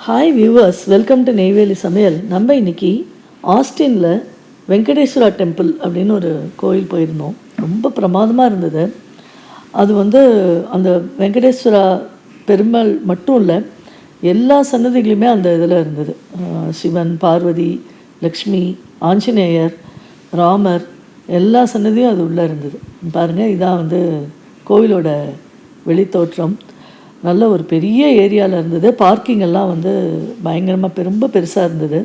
Hi viewers, welcome to Neyveli சமையல். நம்ம இன்றைக்கி ஆஸ்டினில் வெங்கடேஸ்வரா டெம்பிள் அப்படின்னு ஒரு கோயில் போயிருந்தோம். ரொம்ப பிரமாதமாக இருந்தது. அது அந்த வெங்கடேஸ்வரா பெருமாள் மட்டும் இல்லை, எல்லா சன்னதிகளுமே அந்த இதில் இருந்தது. சிவன், பார்வதி, லக்ஷ்மி, ஆஞ்சநேயர், ராமர், எல்லா சன்னதியும் அது உள்ளே இருந்தது. பாருங்கள், இதான் கோவிலோட வெளித்தோற்றம். நல்ல ஒரு பெரிய ஏரியாவில் இருந்தது. பார்க்கிங் எல்லாம் பயங்கரமாக ரொம்ப பெருசாக இருந்தது.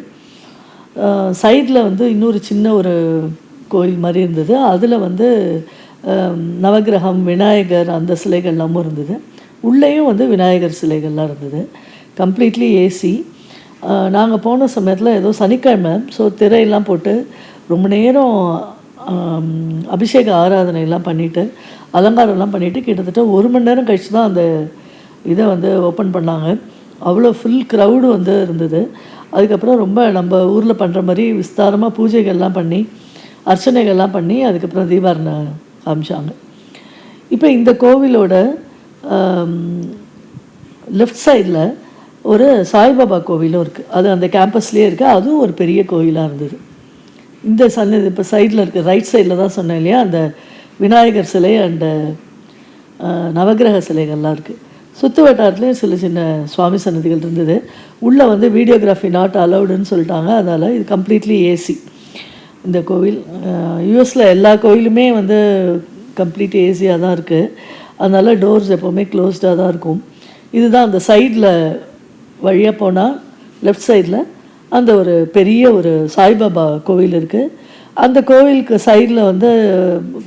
சைடில் இன்னொரு சின்ன ஒரு கோயில் மாதிரி இருந்தது. அதில் நவகிரகம், விநாயகர் அந்த சிலைகள்லாமும் இருந்தது. உள்ளேயும் விநாயகர் சிலைகள்லாம் இருந்தது. Completely AC. நாங்கள் போன சமயத்தில் ஏதோ சனிக்கிழமை, ஸோ திரையெல்லாம் போட்டு ரொம்ப நேரம் அபிஷேக ஆராதனையெல்லாம் பண்ணிவிட்டு அலங்காரம்லாம் பண்ணிவிட்டு கிட்டத்தட்ட 1 மணி நேரம் கழித்து தான் அந்த இதை ஓப்பன் பண்ணாங்க. அவ்வளோ ஃபுல் க்ரௌடு இருந்தது. அதுக்கப்புறம் ரொம்ப நம்ம ஊரில் பண்ணுற மாதிரி விஸ்தாரமாக பூஜைகள்லாம் பண்ணி அர்ச்சனைகள்லாம் பண்ணி அதுக்கப்புறம் தீபாரணை காமிச்சாங்க. இப்போ இந்த கோவிலோட லெஃப்ட் சைடில் ஒரு சாய்பாபா கோவிலும் இருக்குது. அது அந்த கேம்பஸ்லேயே இருக்குது. அதுவும் ஒரு பெரிய கோவிலாக இருந்தது. இந்த சன்னதி இப்போ சைடில் இருக்குது, ரைட் சைடில் தான் சொன்னேன் இல்லையா, அந்த விநாயகர் சிலை அண்ட் நவகிரக சிலைகள்லாம் இருக்குது. சுற்று வட்டாரத்துலேயும் சில சின்ன சுவாமி சன்னதிகள் இருந்தது. உள்ளே வீடியோகிராஃபி நாட் அலவுடுன்னு சொல்லிட்டாங்க. அதனால் இது கம்ப்ளீட்லி ஏசி இந்த கோவில். யூஎஸில் எல்லா கோவிலுமே கம்ப்ளீட் ஏசியாக தான் இருக்குது. அதனால் டோர்ஸ் எப்போவுமே க்ளோஸ்டாக தான் இருக்கும். இதுதான் அந்த சைடில் வழியாக போனால் லெஃப்ட் சைடில் அந்த ஒரு பெரிய ஒரு சாய்பாபா கோவில் இருக்குது. அந்த கோவிலுக்கு சைடில்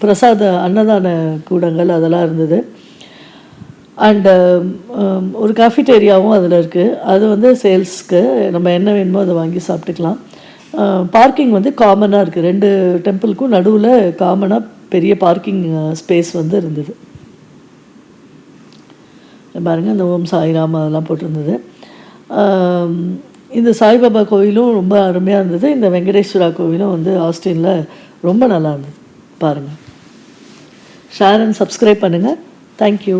பிரசாத அன்னதான கூடங்கள் அதெல்லாம் இருந்தது. அண்டு ஒரு காஃபிடேரியாவும் அதில் இருக்குது. அது சேல்ஸ்க்கு நம்ம என்ன வேணுமோ அதை வாங்கி சாப்பிட்டுக்கலாம். பார்க்கிங் காமனாக இருக்குது. 2 டெம்பிளுக்கும் நடுவில் காமனாக பெரிய பார்க்கிங் ஸ்பேஸ் இருந்தது. பாருங்கள், இந்த ஓம் சாய்ராம் அதெல்லாம் போட்டிருந்தது. இந்த சாய்பாபா கோவிலும் ரொம்ப அருமையாக இருந்தது. இந்த வெங்கடேஸ்வரா கோவிலும் ஆஸ்டினில் ரொம்ப நல்லா இருந்தது. பாருங்கள், ஷேர் அண்ட் சப்ஸ்கிரைப் பண்ணுங்கள். தேங்க்யூ.